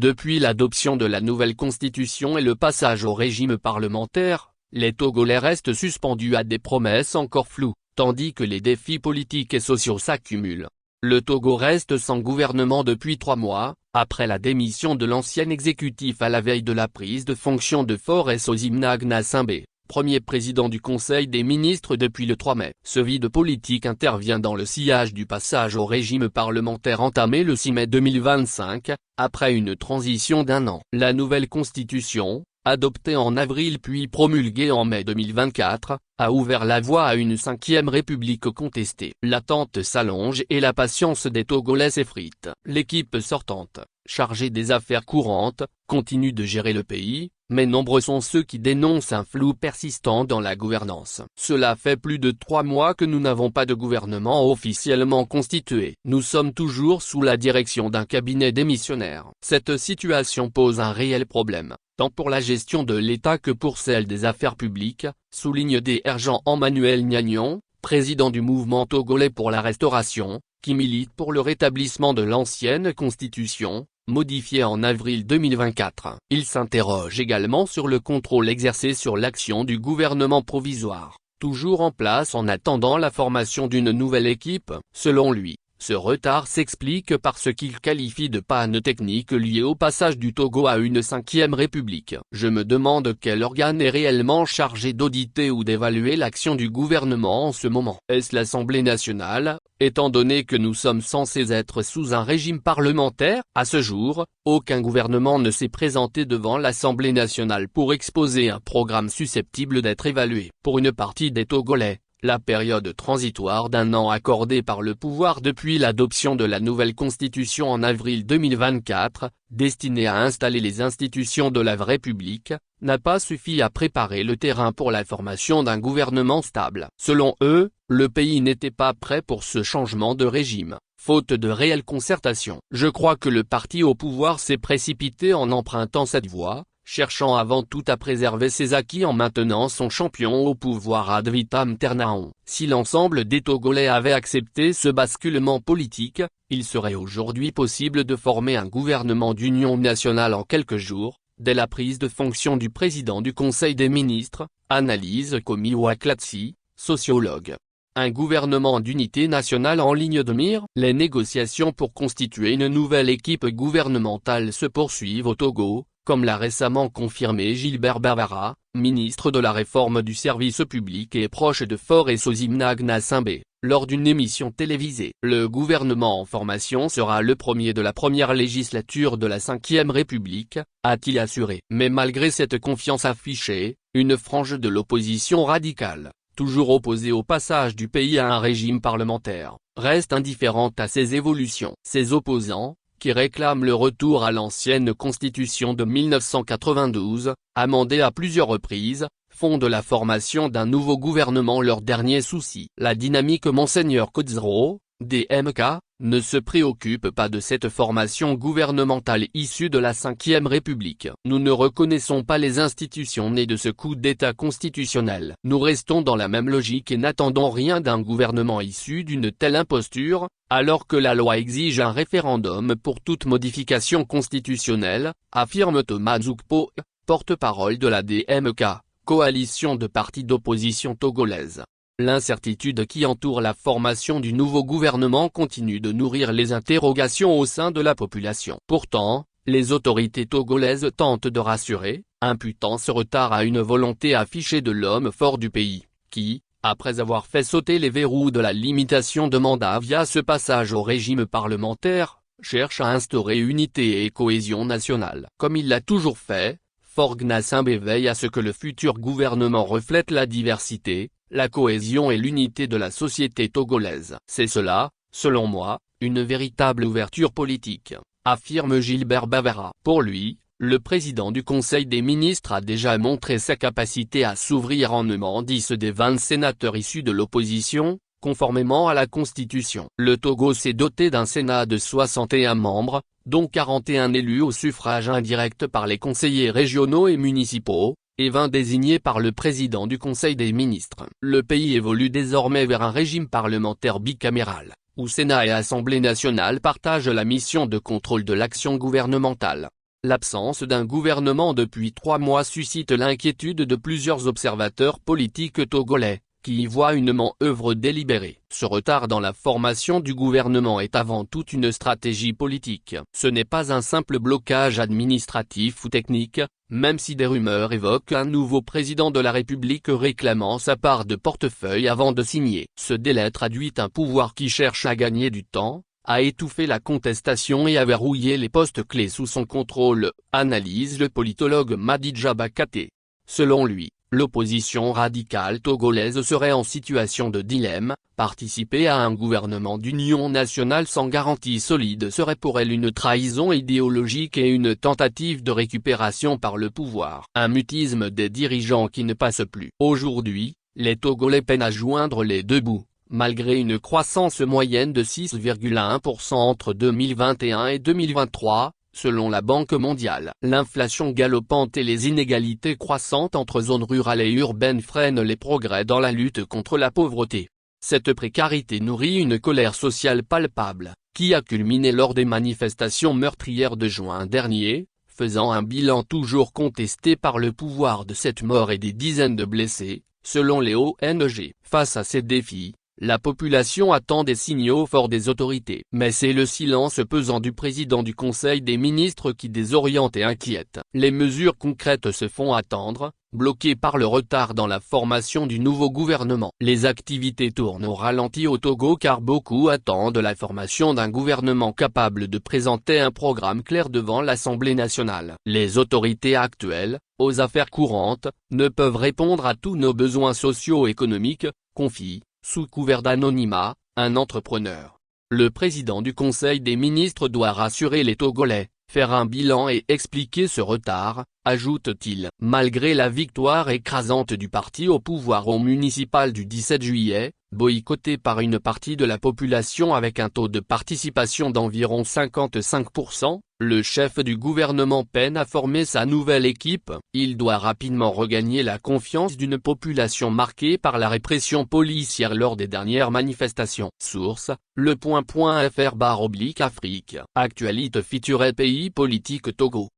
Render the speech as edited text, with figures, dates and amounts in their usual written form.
Depuis l'adoption de la nouvelle constitution et le passage au régime parlementaire, les Togolais restent suspendus à des promesses encore floues, tandis que les défis politiques et sociaux s'accumulent. Le Togo reste sans gouvernement depuis 3 mois, après la démission de l'ancien exécutif à la veille de la prise de fonction de Faure Sozimna Gnassingbé, premier président du Conseil des ministres depuis le 3 mai. Ce vide politique intervient dans le sillage du passage au régime parlementaire entamé le 6 mai 2025, après une transition d'1 an. La nouvelle constitution, adoptée en avril puis promulguée en mai 2024, a ouvert la voie à une 5e république contestée. L'attente s'allonge et la patience des Togolais s'effrite. L'équipe sortante, chargée des affaires courantes, continue de gérer le pays, mais nombreux sont ceux qui dénoncent un flou persistant dans la gouvernance. Cela fait plus de 3 mois que nous n'avons pas de gouvernement officiellement constitué. Nous sommes toujours sous la direction d'un cabinet démissionnaire. Cette situation pose un réel problème, tant pour la gestion de l'État que pour celle des affaires publiques, souligne Dr Jean-Emmanuel Gnagnon, président du mouvement togolais pour la restauration, qui milite pour le rétablissement de l'ancienne constitution, modifiée en avril 2024. Il s'interroge également sur le contrôle exercé sur l'action du gouvernement provisoire, toujours en place en attendant la formation d'une nouvelle équipe. Selon lui, ce retard s'explique par ce qu'il qualifie de panne technique liée au passage du Togo à une 5e république. Je me demande quel organe est réellement chargé d'auditer ou d'évaluer l'action du gouvernement en ce moment. Est-ce l'Assemblée nationale, étant donné que nous sommes censés être sous un régime parlementaire? À ce jour, aucun gouvernement ne s'est présenté devant l'Assemblée nationale pour exposer un programme susceptible d'être évalué. Pour une partie des Togolais, la période transitoire d'1 an accordée par le pouvoir depuis l'adoption de la nouvelle constitution en avril 2024, destinée à installer les institutions de la République, n'a pas suffi à préparer le terrain pour la formation d'un gouvernement stable. Selon eux, le pays n'était pas prêt pour ce changement de régime, faute de réelle concertation. Je crois que le parti au pouvoir s'est précipité en empruntant cette voie, cherchant avant tout à préserver ses acquis en maintenant son champion au pouvoir ad vitam aeternam. Si l'ensemble des Togolais avaient accepté ce basculement politique, il serait aujourd'hui possible de former un gouvernement d'union nationale en quelques jours, dès la prise de fonction du président du Conseil des ministres, analyse Komi Waklatsi, sociologue. Un gouvernement d'unité nationale en ligne de mire. Les négociations pour constituer une nouvelle équipe gouvernementale se poursuivent au Togo, comme l'a récemment confirmé Gilbert Bavara, ministre de la Réforme du service public et proche de Faure Sozimna Gnassingbé, lors d'une émission télévisée. Le gouvernement en formation sera le premier de la première législature de la 5e République, a-t-il assuré. Mais malgré cette confiance affichée, une frange de l'opposition radicale, toujours opposée au passage du pays à un régime parlementaire, reste indifférente à ces évolutions. Ces opposants, qui réclament le retour à l'ancienne constitution de 1992, amendée à plusieurs reprises, font de la formation d'un nouveau gouvernement leur dernier souci. La dynamique Monseigneur Kodzro, DMK, ne se préoccupe pas de cette formation gouvernementale issue de la 5e République. Nous ne reconnaissons pas les institutions nées de ce coup d'État constitutionnel. Nous restons dans la même logique et n'attendons rien d'un gouvernement issu d'une telle imposture, alors que la loi exige un référendum pour toute modification constitutionnelle, affirme Thomas Zoukpo, porte-parole de la DMK, coalition de partis d'opposition togolaise. L'incertitude qui entoure la formation du nouveau gouvernement continue de nourrir les interrogations au sein de la population. Pourtant, les autorités togolaises tentent de rassurer, imputant ce retard à une volonté affichée de l'homme fort du pays, qui, après avoir fait sauter les verrous de la limitation de mandat via ce passage au régime parlementaire, cherche à instaurer unité et cohésion nationale. Comme il l'a toujours fait, Faure Gnassingbé veille à ce que le futur gouvernement reflète la diversité, la cohésion et l'unité de la société togolaise. C'est cela, selon moi, une véritable ouverture politique, affirme Gilbert Bavara. Pour lui, le président du Conseil des ministres a déjà montré sa capacité à s'ouvrir en nommant 10 des 20 sénateurs issus de l'opposition, conformément à la Constitution. Le Togo s'est doté d'un Sénat de 61 membres, dont 41 élus au suffrage indirect par les conseillers régionaux et municipaux, et 20 désignés par le président du Conseil des ministres. Le pays évolue désormais vers un régime parlementaire bicaméral, où Sénat et Assemblée nationale partagent la mission de contrôle de l'action gouvernementale. L'absence d'un gouvernement depuis 3 mois suscite l'inquiétude de plusieurs observateurs politiques togolais, qui y voient une manœuvre délibérée. Ce retard dans la formation du gouvernement est avant tout une stratégie politique. Ce n'est pas un simple blocage administratif ou technique, même si des rumeurs évoquent un nouveau président de la République réclamant sa part de portefeuille avant de signer. Ce délai traduit un pouvoir qui cherche à gagner du temps, à étouffer la contestation et à verrouiller les postes clés sous son contrôle, analyse le politologue Madidja Bakate. Selon lui, l'opposition radicale togolaise serait en situation de dilemme. Participer à un gouvernement d'union nationale sans garantie solide serait pour elle une trahison idéologique et une tentative de récupération par le pouvoir. Un mutisme des dirigeants qui ne passe plus. Aujourd'hui, les Togolais peinent à joindre les deux bouts. Malgré une croissance moyenne de 6,1% entre 2021 et 2023, selon la Banque mondiale. L'inflation galopante et les inégalités croissantes entre zones rurales et urbaines freinent les progrès dans la lutte contre la pauvreté. Cette précarité nourrit une colère sociale palpable, qui a culminé lors des manifestations meurtrières de juin dernier, faisant un bilan toujours contesté par le pouvoir de 7 morts et des dizaines de blessés, selon les ONG. Face à ces défis, la population attend des signaux forts des autorités. Mais c'est le silence pesant du président du Conseil des ministres qui désoriente et inquiète. Les mesures concrètes se font attendre, bloquées par le retard dans la formation du nouveau gouvernement. Les activités tournent au ralenti au Togo car beaucoup attendent la formation d'un gouvernement capable de présenter un programme clair devant l'Assemblée nationale. Les autorités actuelles, aux affaires courantes, ne peuvent répondre à tous nos besoins socio-économiques, confie, sous couvert d'anonymat, un entrepreneur. Le président du Conseil des ministres doit rassurer les Togolais, faire un bilan et expliquer ce retard, ajoute-t-il. Malgré la victoire écrasante du parti au pouvoir au municipal du 17 juillet, boycotté par une partie de la population avec un taux de participation d'environ 55%, le chef du gouvernement peine à former sa nouvelle équipe. Il doit rapidement regagner la confiance d'une population marquée par la répression policière lors des dernières manifestations. Source, le point.fr/Afrique. Actualité feature pays politique Togo.